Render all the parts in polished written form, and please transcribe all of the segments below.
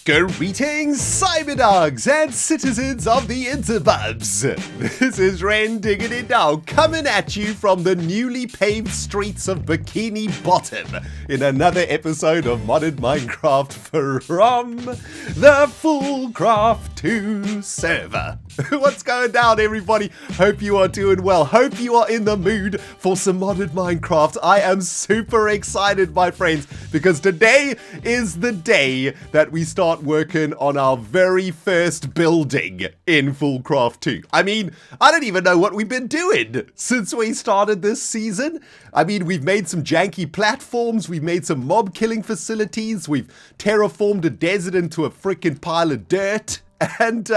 Greetings, cyberdogs and citizens of the interbubs. This is ReNDoG coming at you from the newly paved streets of Bikini Bottom in another episode of Modded Minecraft from the FoolCraft 2 server. What's going down, everybody? Hope you are doing well. Hope you are in the mood for some modded Minecraft. I am super excited, my friends, because today is the day that we start working on our very first building in FoolCraft 2. I mean, I don't even know what we've been doing since we started this season. I mean, we've made some janky platforms, we've made some mob killing facilities, we've terraformed a desert into a freaking pile of dirt. And,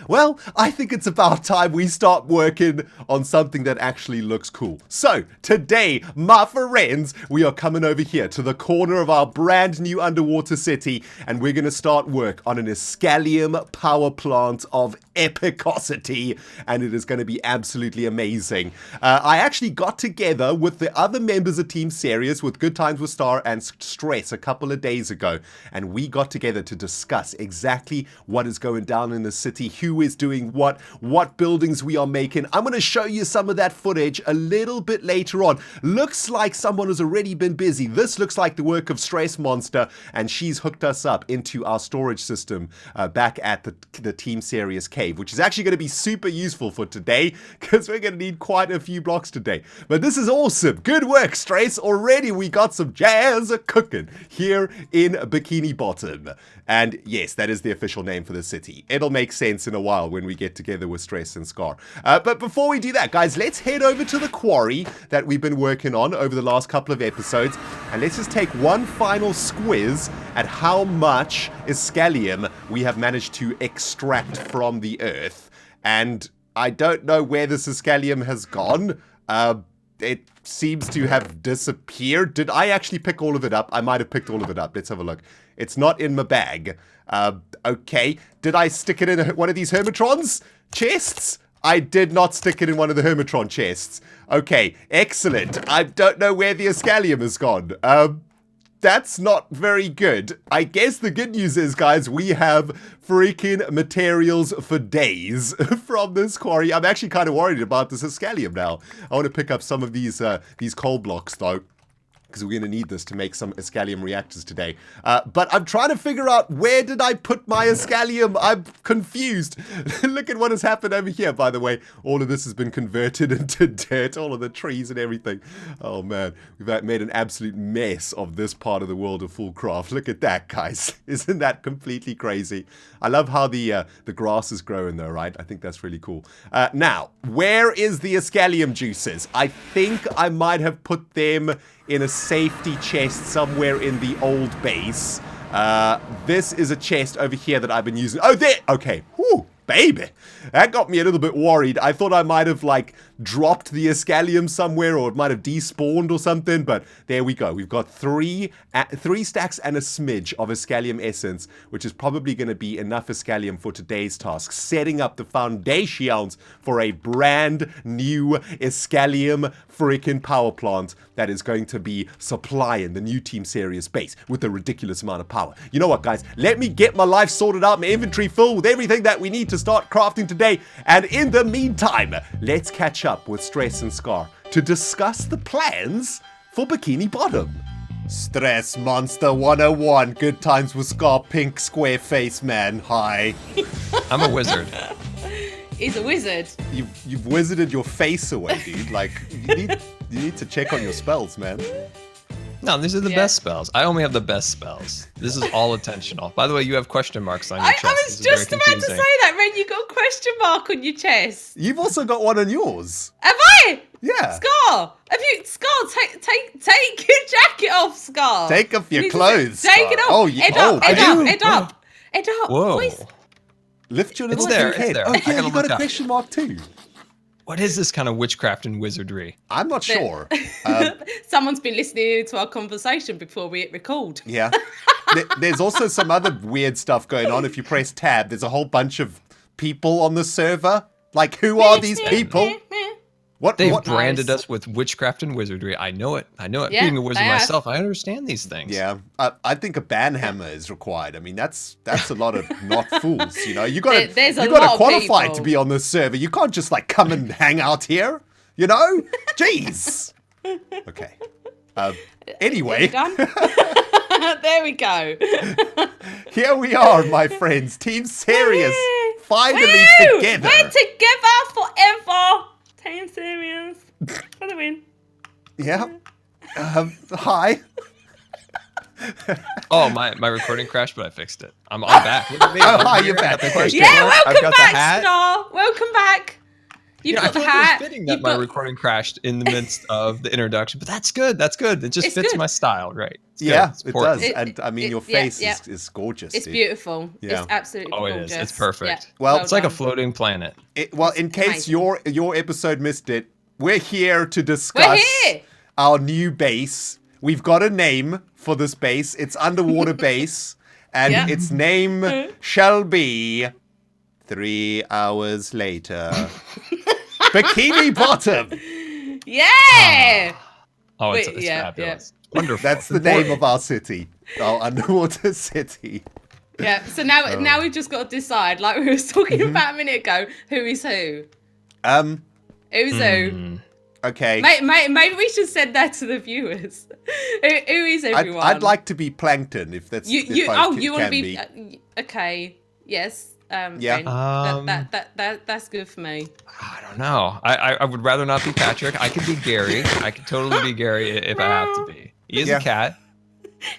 well, I think it's about time we start working on something that actually looks cool. So, today, my friends, we are coming over here to the corner of our brand new underwater city, and we're going to start work on an Iskallium power plant of epicosity, and it is going to be absolutely amazing. I actually got together with the other members of Team Serious, with Good Times with Star and Stress, a couple of days ago, and we got together to discuss exactly what is going down in the city, who is doing what buildings we are making. I'm going to show you some of that footage a little bit later on. Looks like someone has already been busy. This looks like the work of Stress Monster, and she's hooked us up into our storage system back at the Team Serious cave, which is actually going to be super useful for today because we're going to need quite a few blocks today. But this is awesome. Good work, Stress. Already we got some jazz cooking here in Bikini Bottom. And yes, that is the official name for the city. It'll make sense in a while when we get together with Stress and Scar. But before we do that, guys, let's head over to the quarry that we've been working on over the last couple of episodes. And let's just take one final squiz at how much Iskallium we have managed to extract from the Earth. And I don't know where this Iskallium has gone. It seems to have disappeared. Did I actually pick all of it up? I might have picked all of it up. Let's have a look. It's not in my bag. Okay. Did I stick it in one of these Hermitrons chests? I did not stick it in one of the Hermitron chests. Okay, excellent. I don't know where the Iskallium has gone. That's not very good. I guess the good news is, guys, we have freaking materials for days from this quarry. I'm actually kind of worried about this Iskallium now. I want to pick up some of these coal blocks, though, because we're going to need this to make some Scallion Reactors today. But I'm trying to figure out, where did I put my Iskallium? I'm confused. Look at what has happened over here, by the way. All of this has been converted into dirt, all of the trees and everything. Oh, man. We've made an absolute mess of this part of the world of FoolCraft. Look at that, guys. Isn't that completely crazy? I love how the grass is growing, though, right? I think that's really cool. Now, where is the Iskallium juices? I think I might have put them in a safety chest somewhere in the old base. This is a chest over here that I've been using. Oh, there! Okay. Whew, baby. That got me a little bit worried. I thought I might have, like, dropped the Iskallium somewhere, or it might have despawned or something, but there we go. We've got three stacks and a smidge of Iskallium essence, which is probably going to be enough Iskallium for today's task, setting up the foundations for a brand new Iskallium freaking power plant that is going to be supplying the new Team Serious base with a ridiculous amount of power. You know what, guys? Let me get my life sorted out, my inventory full with everything that we need to start crafting today, and in the meantime, let's catch up with Stress and Scar to discuss the plans for Bikini Bottom. Stress Monster 101, Good Times with Scar, pink square face man. Hi. I'm a wizard. He's a wizard. You've wizarded your face away, dude. Like, you need to check on your spells, man. No, these are the best spells. I only have the best spells. This is all intentional. By the way, you have question marks on your chest. I was just about to say that, Ren. You got a question mark on your chest. You've also got one on yours. Have I? Yeah. Scar, take your jacket off, Scar. Take off your clothes. Take it off. Oh, Head up. Whoa. Voice. Lift your little head. It's there. Oh, yeah, you got a question mark too. What is this kind of witchcraft and wizardry? I'm not sure. Someone's been listening to our conversation before we hit record. Yeah. There's also some other weird stuff going on. If you press tab, there's a whole bunch of people on the server. Like, who are these people? They've branded us with witchcraft and wizardry. I know it. I know it. Yeah, Being a wizard they have. myself, I understand these things. Yeah, I think a banhammer is required. I mean, that's a lot of not fools. You know, you got to qualify to be on this server. You can't just like come and hang out here. You know, jeez. Okay. Anyway, there we go. here we are, my friends. Team Serious, finally together. We're together forever. Team Serious for the win. Yeah. Hi. Oh, my recording crashed, but I fixed it. I'm back. Look at me. Oh, hi, you're back. Yeah, welcome back, Star. Welcome back. You've got the hat. It's fitting that my recording crashed in the midst of the introduction, but that's good. That's good. It just fits my style, right? Yeah, it does. And I mean, your face is gorgeous. It's beautiful. Yeah. It's absolutely gorgeous. It is. It's perfect. Yeah. Well, it's like a floating planet. In case your episode missed it, we're here to discuss our new base. We've got a name for this base. It's underwater base, and its name shall be 3 hours later. Bikini Bottom. Yeah. Oh, it's fabulous. Yeah. Wonderful. That's the name of our city, our underwater city. Yeah. So now we've just got to decide, like we were talking about a minute ago, who is who. Who's who? Okay. Maybe we should send that to the viewers. Who is everyone? I'd like to be Plankton if that's you want to be okay. Yes. Yeah. That's good for me. I don't know. I would rather not be Patrick. I could be Gary. I could totally be Gary if I have to be. He is a cat.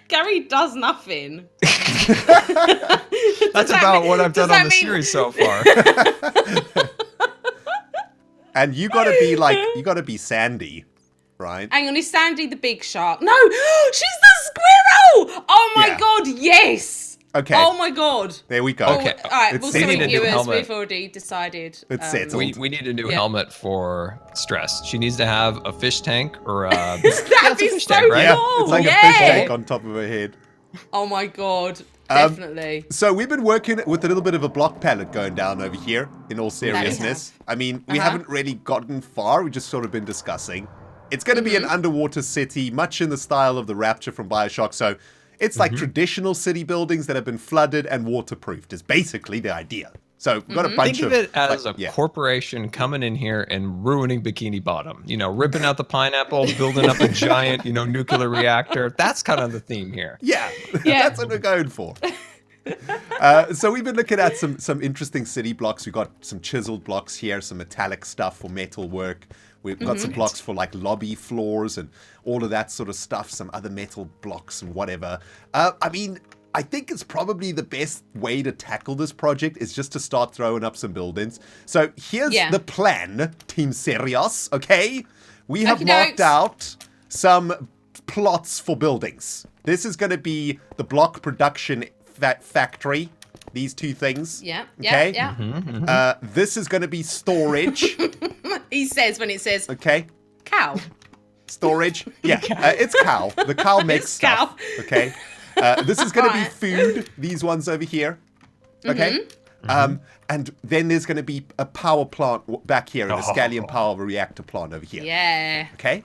Gary does nothing. That's about what I've done on the series so far. And you gotta be Sandy, right? Hang on, is Sandy the big shark? No, she's the squirrel! Oh my god, yes! Okay. Oh my god. There we go. Okay. All right, well, sorry, viewers, helmet. we've already decided. It's settled. We need a new helmet for Stress. She needs to have a fish tank or a... That'd be so tank, right? cool! It's like a fish tank on top of her head. Oh my god, definitely. So we've been working with a little bit of a block palette going down over here, in all seriousness. I mean, we haven't really gotten far. We've just sort of been discussing. It's going to be an underwater city, much in the style of the Rapture from BioShock. So it's like traditional city buildings that have been flooded and waterproofed is basically the idea. So we've got a bunch of... Think of it as a corporation coming in here and ruining Bikini Bottom. You know, ripping out the pineapple, building up a giant, nuclear reactor. That's kind of the theme here. Yeah. That's what we're going for. So we've been looking at some interesting city blocks. We've got some chiseled blocks here, some metallic stuff for metal work. We've got some blocks for like lobby floors and all of that sort of stuff, some other metal blocks and whatever. I mean, I think it's probably the best way to tackle this project is just to start throwing up some buildings. So here's the plan, Team Serious, okay? We have marked out some plots for buildings. This is going to be the block production factory. These two things. Yeah. Okay. Yeah. This is going to be storage. He says when it says. Okay. Cow. Storage. Yeah. It's cow. The cow makes stuff. Cow. Okay. This is going to be food. These ones over here. Okay. And then there's going to be a power plant back here, the Scallion Power Reactor plant over here. Yeah. Okay.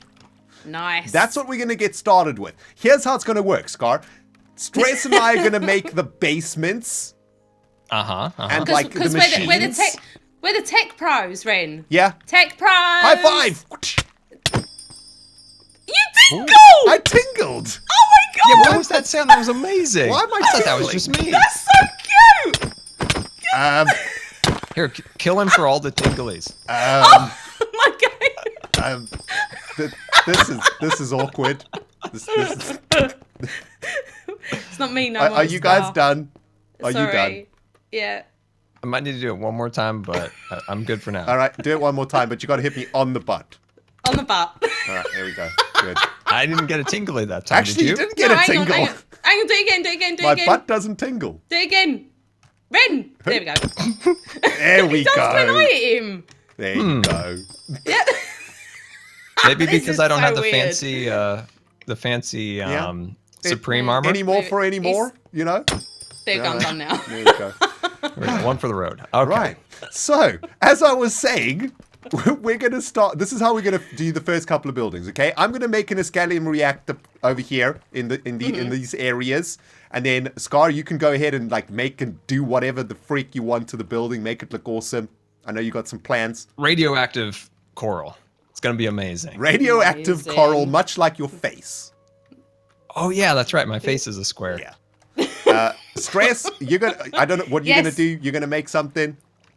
Nice. That's what we're going to get started with. Here's how it's going to work, Scar. Stress and I are going to make the basements. And like the machines. We're the tech pros, Ren. Yeah. Tech pros. High five. You tingled. I tingled. Oh my god. Yeah, what was that sound? That was amazing. Why am I thought that was just me. That's so cute. Here, kill him for all the tinglies. Oh my god. This is awkward. This is... It's not me no more. Are you guys done? Are you done? Yeah. I might need to do it one more time, but I'm good for now. All right, do it one more time, but you got to hit me on the butt. On the butt. All right, there we go. Good. I didn't get a tingly that time. Actually, did you? You didn't get a tingle. Hang on, do it again. My butt doesn't tingle. Do it again. Ren. There we go. There we go. Don't annoy him. There you go. Yeah. Maybe because I don't have the fancy Supreme armor. Any more for any more, you know? They're gone now. There you go. One for the road. Okay. Right. So, as I was saying, we're going to start. This is how we're going to do the first couple of buildings, okay? I'm going to make an Scallion reactor over here in these areas. And then, Scar, you can go ahead and like make and do whatever the freak you want to the building. Make it look awesome. I know you got some plans. Radioactive coral. It's going to be amazing. Radioactive coral, much like your face. Oh, yeah, that's right. My face is a square. Yeah. Stress, I don't know what you're gonna do. You're gonna make something.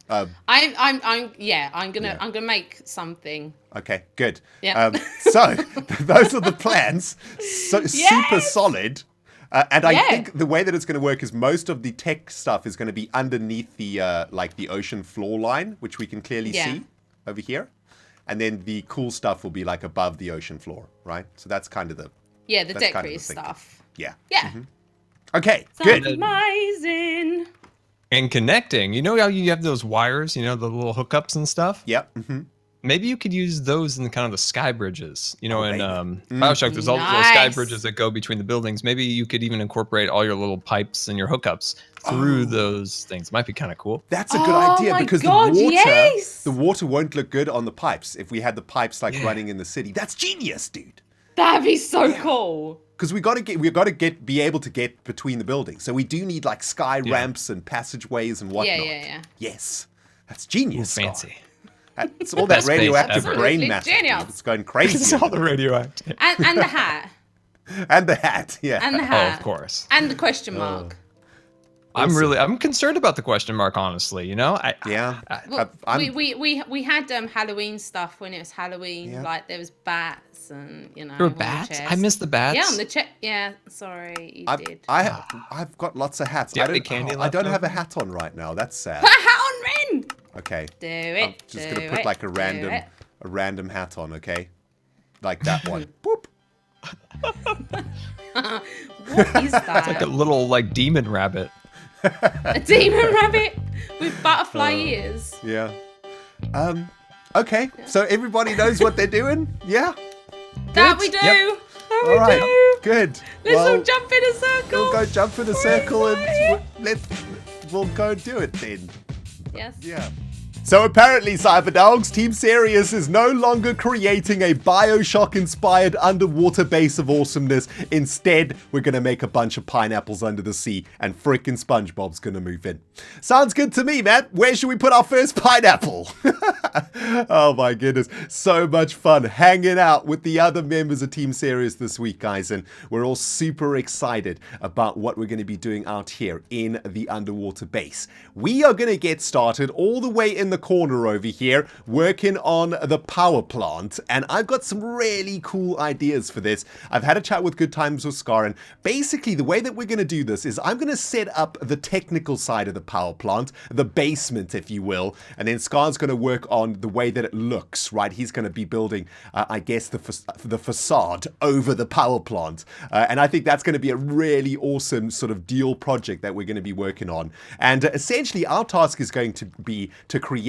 I'm gonna make something. Okay, good. Yeah. So those are the plans. So super solid. And I think the way that it's going to work is most of the tech stuff is going to be underneath the like the ocean floor line, which we can clearly see over here, and then the cool stuff will be like above the ocean floor, right? So that's kind of the the decorative stuff. Yeah. Yeah. Mm-hmm. Okay, Sounds good. amazing. And connecting, you know how you have those wires, you know, the little hookups and stuff? Yep. Mm-hmm. Maybe you could use those in kind of the sky bridges. You know, in Bioshock, there's all those little sky bridges that go between the buildings. Maybe you could even incorporate all your little pipes and your hookups through those things. Might be kind of cool. That's a good idea because the water won't look good on the pipes if we had the pipes like running in the city. That's genius, dude. That'd be so cool. Because we got to be able to get between the buildings. So we do need like sky ramps and passageways and whatnot. Yeah. Yes, that's genius. Ooh, fancy. It's all that radioactive brain mass. Genius. It's going crazy. It's all the radioactive. And the hat. And the hat, yeah. And the hat. Oh, of course. And the question mark. I'm concerned about the question mark, honestly. You know, we had Halloween stuff when it was Halloween. Yeah. Like there was bats and there were bats. I missed the bats. Yeah, on the chest. Yeah, sorry, you did. I've got lots of hats. I don't have a hat on right now. That's sad. Put a hat on, Ren. Okay. Do it. I'm just gonna put like a random hat on. Okay, like that one. Boop. What is that? It's like a little like demon rabbit. A demon rabbit with butterfly ears. Yeah. Okay. So everybody knows what they're doing. Yeah. That we do. Yep. That we do. Good. Let's all jump in a circle. We'll go jump in a circle and we'll go do it then. Yes. Yeah. So apparently, Cyberdogs, Team Serious is no longer creating a Bioshock-inspired underwater base of awesomeness. Instead, we're going to make a bunch of pineapples under the sea, and frickin' SpongeBob's going to move in. Sounds good to me, man. Where should we put our first pineapple? Oh my goodness. So much fun hanging out with the other members of Team Serious this week, guys, and we're all super excited about what we're going to be doing out here in the underwater base. We are going to get started all the way in the corner over here working on the power plant, and I've got some really cool ideas for this. I've had a chat with Good Times with Scar, and basically the way that we're going to do this is I'm going to set up the technical side of the power plant, the basement if you will, and then Scar's going to work on the way that it looks, right? He's going to be building I guess the facade over the power plant, and I think that's going to be a really awesome sort of deal project that we're going to be working on. And essentially our task is going to be to create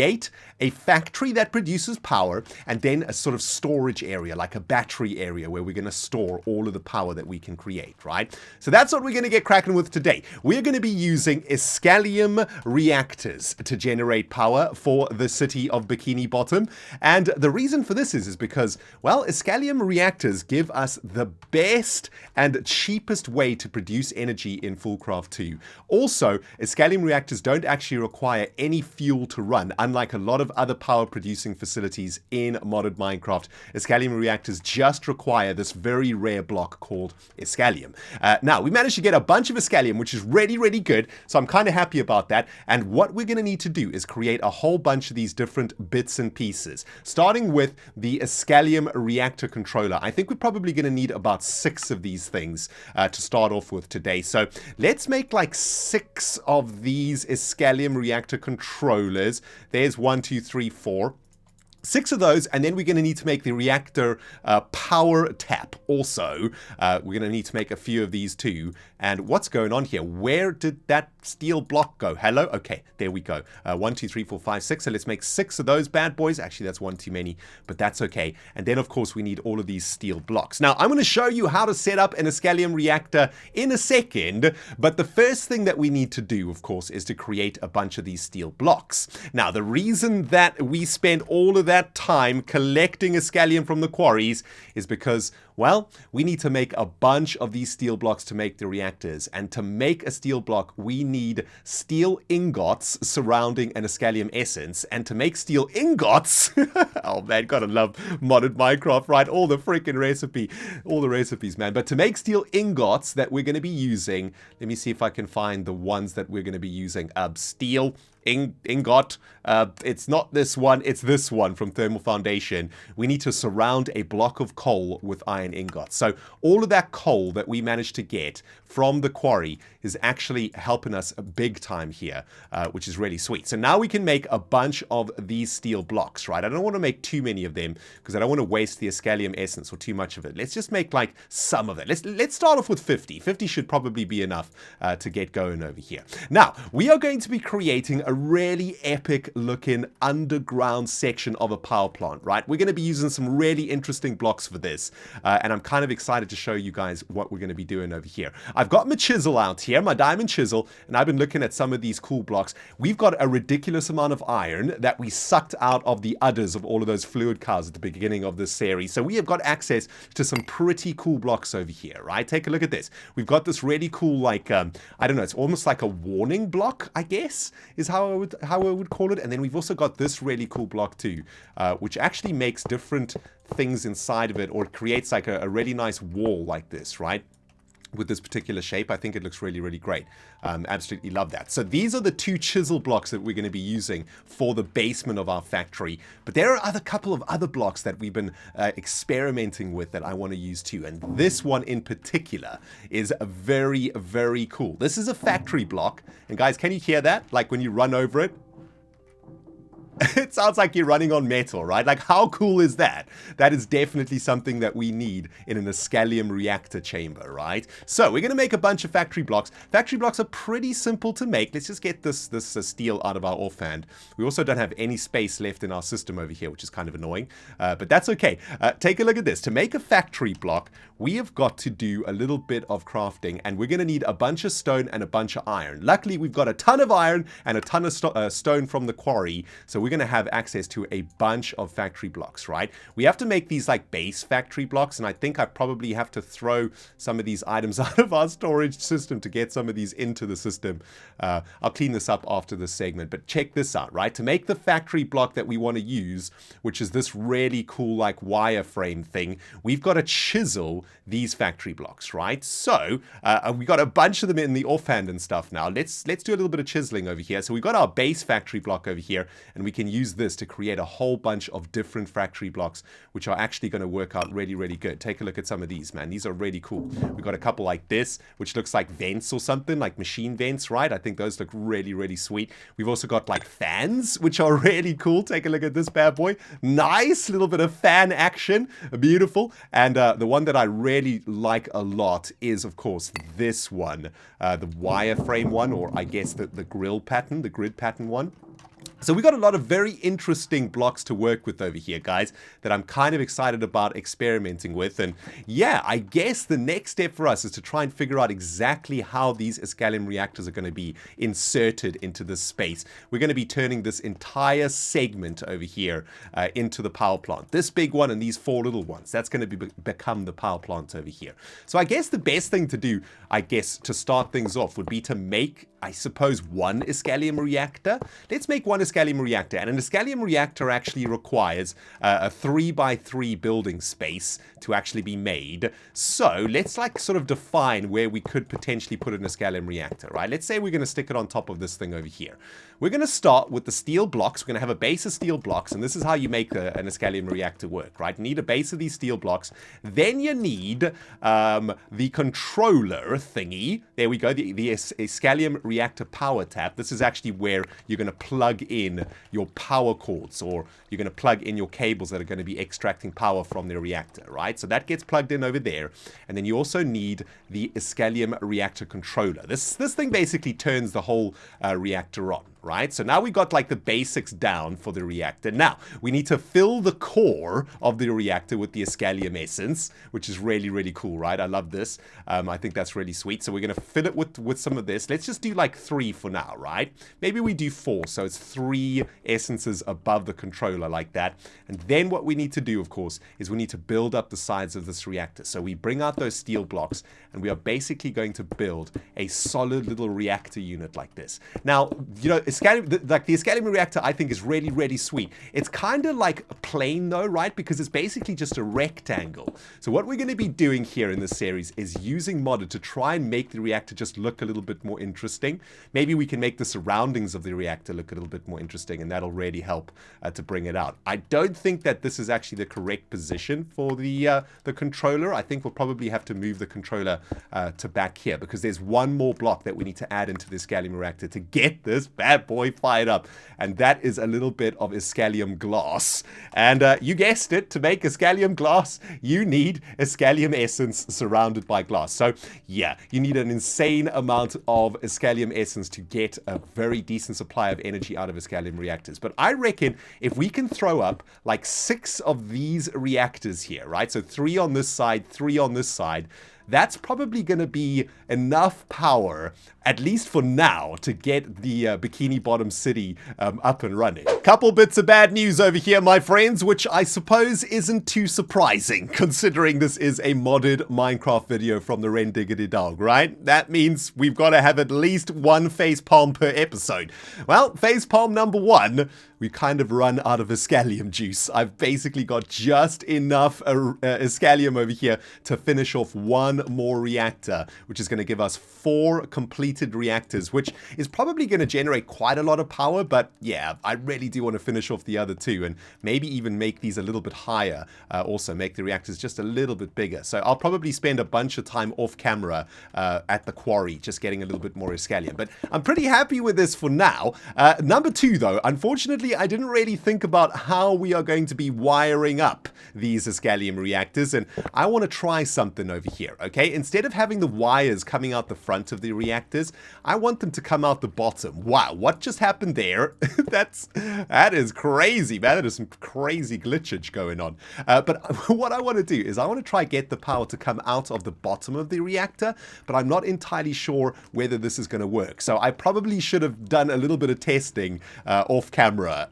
a factory that produces power, and then a sort of storage area, like a battery area where we're going to store all of the power that we can create, right? So that's what we're going to get cracking with today. We're going to be using Scallion Reactors to generate power for the city of Bikini Bottom. And the reason for this is because, well, Scallion Reactors give us the best and cheapest way to produce energy in FoolCraft 2. Also, Scallion Reactors don't actually require any fuel to run, unlike a lot of other power producing facilities in modded Minecraft. Scallion Reactors just require this very rare block called Iskallium. Now, we managed to get a bunch of Iskallium, which is really, really good, so I'm kind of happy about that. And what we're going to need to do is create a whole bunch of these different bits and pieces, starting with the Scallion Reactor controller. I think we're probably going to need about 6 of these things to start off with today. So let's make like 6 of these Scallion Reactor controllers. There's 1, 2, 3, 4. 6 of those, and then we're going to need to make the Reactor Power Tap also. We're going to need to make a few of these too. And what's going on here? Where did that steel block go? Hello? Okay, there we go. 1, 2, 3, 4, 5, 6. So let's make 6 of those bad boys. Actually, that's 1 too many, but that's okay. And then, of course, we need all of these steel blocks. Now, I'm going to show you how to set up an Scallion reactor in a second, but the first thing that we need to do, of course, is to create a bunch of these steel blocks. Now, the reason that we spend all of that that time collecting Iskallium from the quarries is because, well, we need to make a bunch of these steel blocks to make the reactors. And to make a steel block, we need steel ingots surrounding an Iskallium essence. And to make steel ingots, oh man, gotta love modded Minecraft, right? All the freaking recipes, man. But to make steel ingots that we're going to be using, let me see if I can find the ones that we're going to be using. Steel ingot. It's not this one, it's this one from Thermal Foundation. We need to surround a block of coal with iron ingots. So all of that coal that we managed to get from the quarry is actually helping us big time here, which is really sweet. So now we can make a bunch of these steel blocks, right? I don't want to make too many of them because I don't want to waste the Iskallium essence or too much of it. Let's just make like some of it. Let's start off with 50. 50 should probably be enough to get going over here. Now, we are going to be creating a really epic looking underground section of a power plant, right? We're going to be using some really interesting blocks for this, and I'm kind of excited to show you guys what we're going to be doing over here. I've got my chisel out here, my diamond chisel, and I've been looking at some of these cool blocks. We've got a ridiculous amount of iron that we sucked out of the udders of all of those fluid cows at the beginning of this series, so we have got access to some pretty cool blocks over here, right? Take a look at this. We've got this really cool, like, I don't know, it's almost like a warning block, I guess, is how I would call it. And then we've also got this really cool block too, which actually makes different things inside of it, or creates like a really nice wall like this, right? With this particular shape. I think it looks really, really great. Absolutely love that. So these are the two chisel blocks that we're going to be using for the basement of our factory. But there are a couple of other blocks that we've been experimenting with that I want to use too. And this one in particular is very, very cool. This is a factory block. And guys, can you hear that? Like when you run over it? It sounds like you're running on metal, right? Like, how cool is that? That is definitely something that we need in an Scallion Reactor chamber, right? So we're going to make a bunch of factory blocks. Factory blocks are pretty simple to make. Let's just get this steel out of our offhand. We also don't have any space left in our system over here, which is kind of annoying, but that's okay. Take a look at this. To make a factory block, we have got to do a little bit of crafting, and we're going to need a bunch of stone and a bunch of iron. Luckily, we've got a ton of iron and a ton of stone from the quarry, so we're going to have access to a bunch of factory blocks, right? We have to make these like base factory blocks, and I think I probably have to throw some of these items out of our storage system to get some of these into the system. I'll clean this up after this segment, but check this out, right? To make the factory block that we want to use, which is this really cool like wireframe thing, we've got to chisel these factory blocks, right? So we got a bunch of them in the offhand and stuff now. Let's do a little bit of chiseling over here. So we've got our base factory block over here, and we can use this to create a whole bunch of different factory blocks, which are actually going to work out really, really good. Take a look at some of these, man. These are really cool. We've got a couple like this, which looks like vents or something, like machine vents, right? I think those look really, really sweet. We've also got like fans, which are really cool. Take a look at this bad boy. Nice little bit of fan action. Beautiful. And the one that I really like a lot is, of course, this one, the wireframe one, or I guess the grid pattern one. So we got a lot of very interesting blocks to work with over here, guys, that I'm kind of excited about experimenting with. And yeah, I guess the next step for us is to try and figure out exactly how these Scallion reactors are going to be inserted into this space. We're going to be turning this entire segment over here into the power plant. This big one and these four little ones, that's going to become the power plant over here. So I guess the best thing to do, I guess, to start things off would be to make, I suppose, one Scallion reactor. Let's make one Scallion reactor, and an Scallion reactor actually requires a 3x3 building space to actually be made. So let's like sort of define where we could potentially put an Scallion reactor, right? Let's say we're going to stick it on top of this thing over here. We're going to start with the steel blocks. We're going to have a base of steel blocks, and this is how you make an Scallion reactor work, right? You need a base of these steel blocks. Then you need the controller thingy. There we go, the Scallion Reactor Power Tap. This is actually where you're going to plug in your power cords, or you're going to plug in your cables that are going to be extracting power from the reactor, right? So that gets plugged in over there. And then you also need the Scallion Reactor Controller. This thing basically turns the whole reactor on. right? So now we got like the basics down for the reactor. Now, we need to fill the core of the reactor with the Iskallium essence, which is really, really cool, right? I love this. I think that's really sweet. So we're going to fill it with some of this. Let's just do like 3 for now, right? Maybe we do 4, so it's 3 essences above the controller like that. And then what we need to do, of course, is we need to build up the sides of this reactor. So we bring out those steel blocks, and we are basically going to build a solid little reactor unit like this. Now, you know, the Scallion Reactor, I think, is really, really sweet. It's kind of like plain, though, right? Because it's basically just a rectangle. So what we're going to be doing here in this series is using modded to try and make the reactor just look a little bit more interesting. Maybe we can make the surroundings of the reactor look a little bit more interesting, and that'll really help to bring it out. I don't think that this is actually the correct position for the controller. I think we'll probably have to move the controller to back here, because there's one more block that we need to add into the Scallion Reactor to get this bad boy fired up, and that is a little bit of Iskallium glass. And you guessed it, to make Iskallium glass, you need Iskallium essence surrounded by glass. So yeah, you need an insane amount of Iskallium essence to get a very decent supply of energy out of Iskallium reactors. But I reckon if we can throw up like 6 of these reactors here, right? So 3 on this side, 3 on this side. That's probably going to be enough power, at least for now, to get the Bikini Bottom city up and running. Couple bits of bad news over here, my friends, which I suppose isn't too surprising, considering this is a modded Minecraft video from the ReNDoG, right? That means we've got to have at least 1 facepalm per episode. Well, facepalm number 1, we kind of run out of Iskallium juice. I've basically got just enough Iskallium over here to finish off 1 more reactor, which is going to give us 4 completed reactors, which is probably going to generate quite a lot of power. But yeah, I really do want to finish off the other 2 and maybe even make these a little bit higher. Also make the reactors just a little bit bigger. So I'll probably spend a bunch of time off camera at the quarry, just getting a little bit more Iskallium. But I'm pretty happy with this for now. Number 2, though, unfortunately, I didn't really think about how we are going to be wiring up these Scallion reactors, and I want to try something over here, okay? Instead of having the wires coming out the front of the reactors, I want them to come out the bottom. Wow, what just happened there? That is crazy, man. That is some crazy glitchage going on. But what I want to do is I want to try get the power to come out of the bottom of the reactor, but I'm not entirely sure whether this is going to work. So I probably should have done a little bit of testing off camera.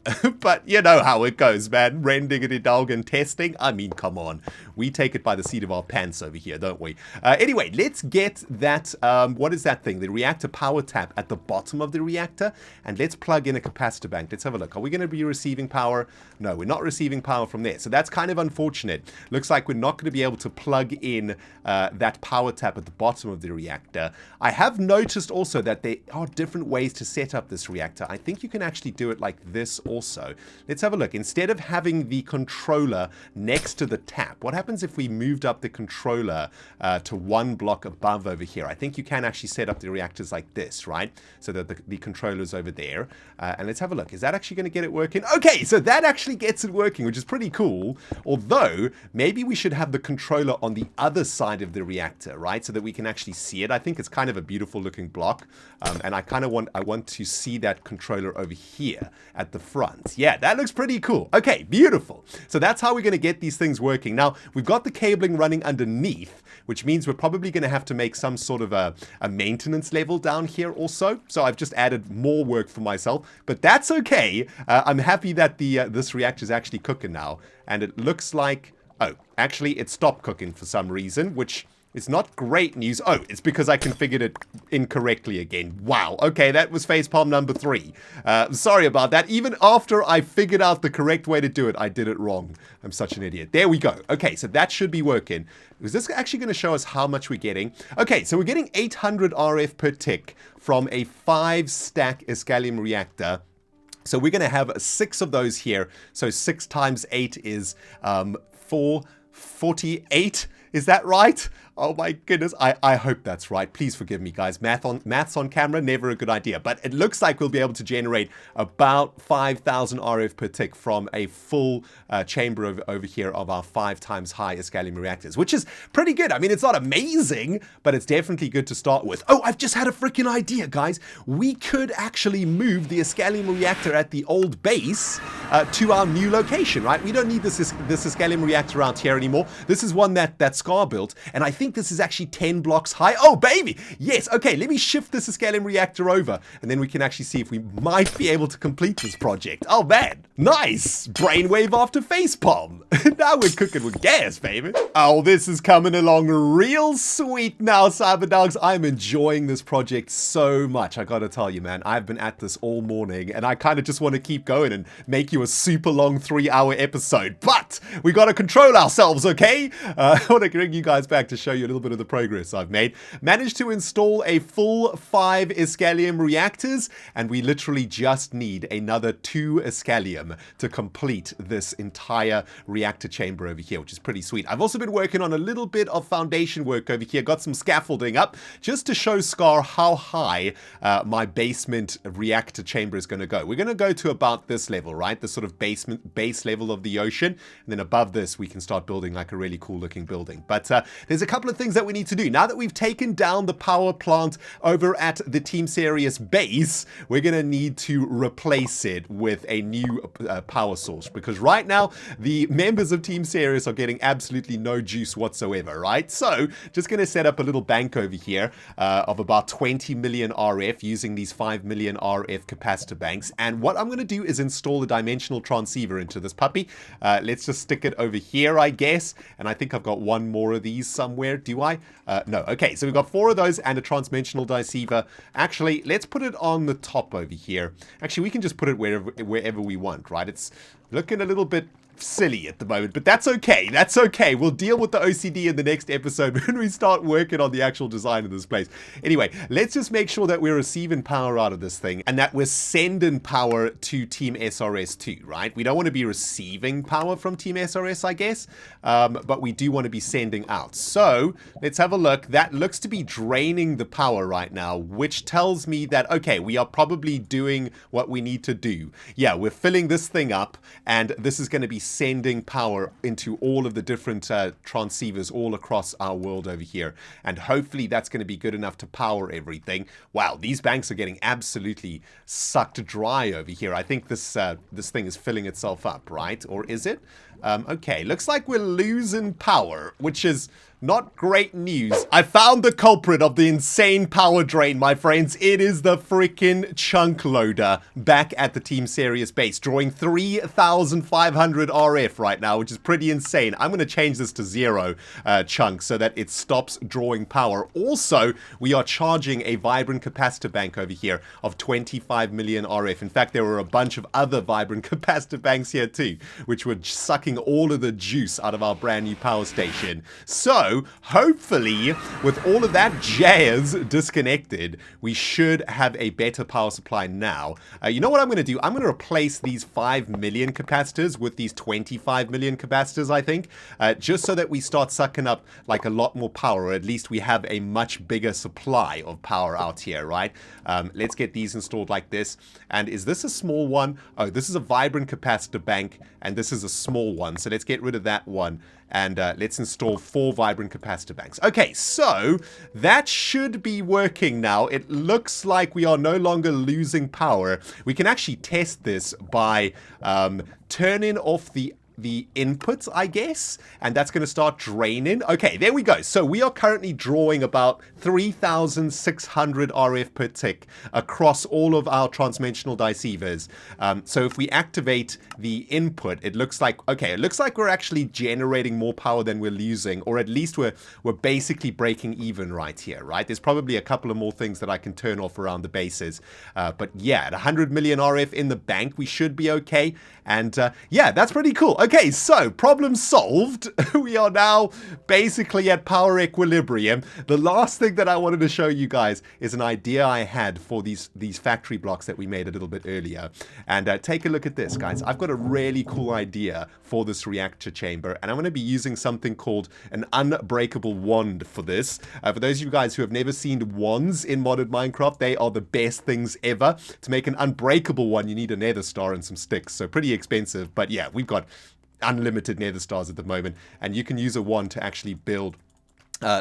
But you know how it goes, man. ReNDoG and testing. I mean, come on. We take it by the seat of our pants over here, don't we? Anyway, let's get that, what is that thing? The Reactor Power Tap at the bottom of the reactor. And let's plug in a capacitor bank. Let's have a look. Are we going to be receiving power? No, we're not receiving power from there. So that's kind of unfortunate. Looks like we're not going to be able to plug in that power tap at the bottom of the reactor. I have noticed also that there are different ways to set up this reactor. I think you can actually do it like this also. Let's have a look. Instead of having the controller next to the tap, what happens if we moved up the controller to 1 block above over here? I think you can actually set up the reactors like this, right? So that the controller's over there. And let's have a look. Is that actually going to get it working? Okay, so that actually gets it working, which is pretty cool. Although, maybe we should have the controller on the other side of the reactor, right? So that we can actually see it. I think it's kind of a beautiful looking block. And I want to see that controller over here at the front. Yeah, that looks pretty cool. Okay, beautiful. So that's how we're going to get these things working. Now, we've got the cabling running underneath, which means we're probably going to have to make some sort of a maintenance level down here also. So I've just added more work for myself, but that's okay. I'm happy that this reactor is actually cooking now, and it looks like, oh, actually it stopped cooking for some reason, which is not great news. Oh, it's because I configured it incorrectly again. Wow. Okay, that was facepalm number 3. Sorry about that. Even after I figured out the correct way to do it, I did it wrong. I'm such an idiot. There we go. Okay, so that should be working. Is this actually going to show us how much we're getting? Okay, so we're getting 800 RF per tick from a 5-stack Scallion reactor. So we're going to have 6 of those here. So 6 times 8 is 448. Is that right? Oh my goodness, I hope that's right. Please forgive me, guys. Maths on camera, never a good idea. But it looks like we'll be able to generate about 5,000 RF per tick from a full chamber over here of our 5 times high Scallion reactors, which is pretty good. I mean, it's not amazing, but it's definitely good to start with. Oh, I've just had a freaking idea, guys. We could actually move the Scallion reactor at the old base to our new location, right? We don't need this Scallion reactor out here anymore. This is one that Scar built, and I think this is actually 10 blocks high. Oh, baby! Yes, okay, let me shift this Scallion reactor over, and then we can actually see if we might be able to complete this project. Oh, man. Nice! Brainwave after facepalm. Now we're cooking with gas, baby. Oh, this is coming along real sweet now, Cyberdogs. I'm enjoying this project so much. I gotta tell you, man, I've been at this all morning, and I kind of just want to keep going and make you a super long 3-hour episode. But we gotta control ourselves, okay? I want to bring you guys back to show you a little bit of the progress I've made. Managed to install a full 5 Scallion reactors, and we literally just need another 2 Scallium to complete this entire reactor chamber over here, which is pretty sweet. I've also been working on a little bit of foundation work over here. Got some scaffolding up just to show Scar how high my basement reactor chamber is going to go. We're going to go to about this level, right? The sort of base level of the ocean. And then above this, we can start building like a really cool looking building. But there's a couple of things that we need to do. Now that we've taken down the power plant over at the Team Serious base, we're going to need to replace it with a new power source, because right now the members of Team Serious are getting absolutely no juice whatsoever, right? So just going to set up a little bank over here of about 20 million RF using these 5 million RF capacitor banks. And what I'm going to do is install a dimensional transceiver into this puppy. Let's just stick it over here, I guess. And I think I've got one more of these somewhere. Do I? No. Okay, so we've got 4 of those and a transdimensional transceiver. Actually, let's put it on the top over here. Actually, we can just put it wherever we want, right? It's looking a little bit silly at the moment, but that's okay. That's okay. We'll deal with the OCD in the next episode when we start working on the actual design of this place. Anyway, let's just make sure that we're receiving power out of this thing and that we're sending power to Team SRS too, right? We don't want to be receiving power from Team SRS, I guess, but we do want to be sending out. So let's have a look. That looks to be draining the power right now, which tells me that, okay, we are probably doing what we need to do. Yeah, we're filling this thing up, and this is going to be sending power into all of the different transceivers all across our world over here, and hopefully that's going to be good enough to power everything. Wow, these banks are getting absolutely sucked dry over here. I think this thing is filling itself up, right? Or is it? Okay, looks like we're losing power, which is not great news. I found the culprit of the insane power drain, my friends. It is the freaking chunk loader back at the Team Serious base, drawing 3,500 RF right now, which is pretty insane. I'm going to change this to 0 chunks so that it stops drawing power. Also, we are charging a vibrant capacitor bank over here of 25 million RF. In fact, there were a bunch of other vibrant capacitor banks here too, which were sucking all of the juice out of our brand new power station. So hopefully, with all of that jazz disconnected, we should have a better power supply now. You know what I'm going to do? I'm going to replace these 5 million capacitors with these 25 million capacitors, I think, just so that we start sucking up like a lot more power, or at least we have a much bigger supply of power out here, right? Let's get these installed like this. And is this a small one? Oh, this is a vibrant capacitor bank, and this is a small one. So let's get rid of that one. And let's install 4 vibrant capacitor banks. Okay, so that should be working now. It looks like we are no longer losing power. We can actually test this by turning off the inputs, I guess, and that's going to start draining. Okay, there we go. So we are currently drawing about 3,600 RF per tick across all of our transdimensional deceivers. So if we activate the input, it looks like, okay, it looks like we're actually generating more power than we're losing, or at least we're basically breaking even right here, right? There's probably a couple of more things that I can turn off around the bases. But yeah, at 100 million RF in the bank, we should be okay. And yeah, that's pretty cool. Okay. Okay, so problem solved. We are now basically at power equilibrium. The last thing that I wanted to show you guys is an idea I had for these factory blocks that we made a little bit earlier. And take a look at this, guys. I've got a really cool idea for this reactor chamber, and I'm going to be using something called an unbreakable wand for this. For those of you guys who have never seen wands in modded Minecraft, they are the best things ever. To make an unbreakable one, you need a nether star and some sticks, so pretty expensive. But yeah, we've got unlimited nether stars at the moment, and you can use a wand to actually build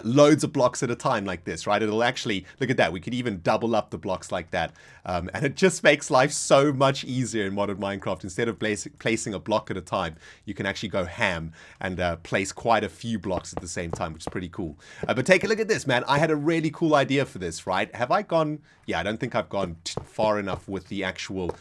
loads of blocks at a time like this, right? It'll actually, look at that, we could even double up the blocks like that. And it just makes life so much easier in modern Minecraft. Instead of placing a block at a time, you can actually go ham and place quite a few blocks at the same time, which is pretty cool. But take a look at this, man. I had a really cool idea for this, right? Have I gone? Yeah, I don't think I've gone far enough with the actual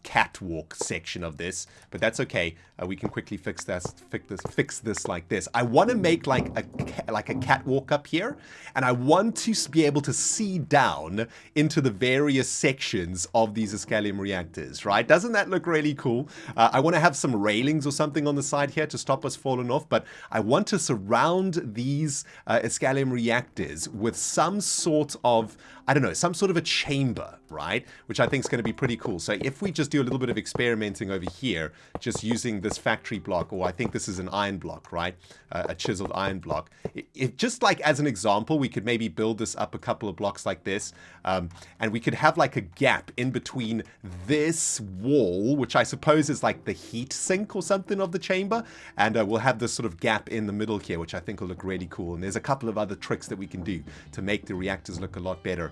catwalk section of this, but that's okay. We can quickly fix this like this. I want to make like a catwalk up here, and I want to be able to see down into the various sections of these Scallion reactors, right? Doesn't that look really cool? I want to have some railings or something on the side here to stop us falling off, but I want to surround these Scallion reactors with some sort of, I don't know, some sort of a chamber, right? Which I think is going to be pretty cool. So if we just do a little bit of experimenting over here, just using this factory block, or I think this is an iron block, right? A chiseled iron block. If just like as an example, we could maybe build this up a couple of blocks like this, and we could have like a gap in between this wall, which I suppose is like the heat sink or something of the chamber, and we'll have this sort of gap in the middle here, which I think will look really cool. And there's a couple of other tricks that we can do to make the reactors look a lot better.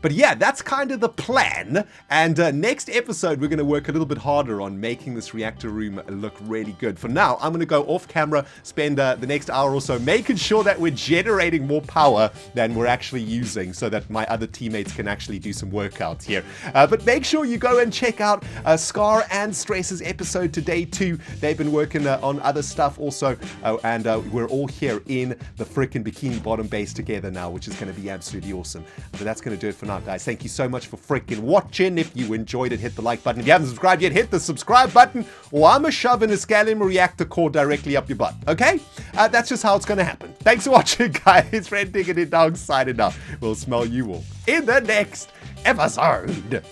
But yeah, that's kind of the plan. And next episode, we're going to work a little bit harder on making this reactor room look really good. For now, I'm going to go off camera, spend the next hour or so making sure that we're generating more power than we're actually using, so that my other teammates can actually do some workouts here. But make sure you go and check out Scar and Stress's episode today too. They've been working on other stuff also, and we're all here in the frickin' Bikini Bottom base together now, which is going to be absolutely awesome. But that's going to do it for now, guys. Thank you so much for frickin' watching. If you enjoyed it, hit the like button. If you haven't subscribed yet, hit the subscribe button, or I'm shoving a Scallion Reactor core directly up your butt, okay? That's just how it's going to happen. Thanks for watching, guys. ReNDoG signing off. We'll smell you all in the next episode.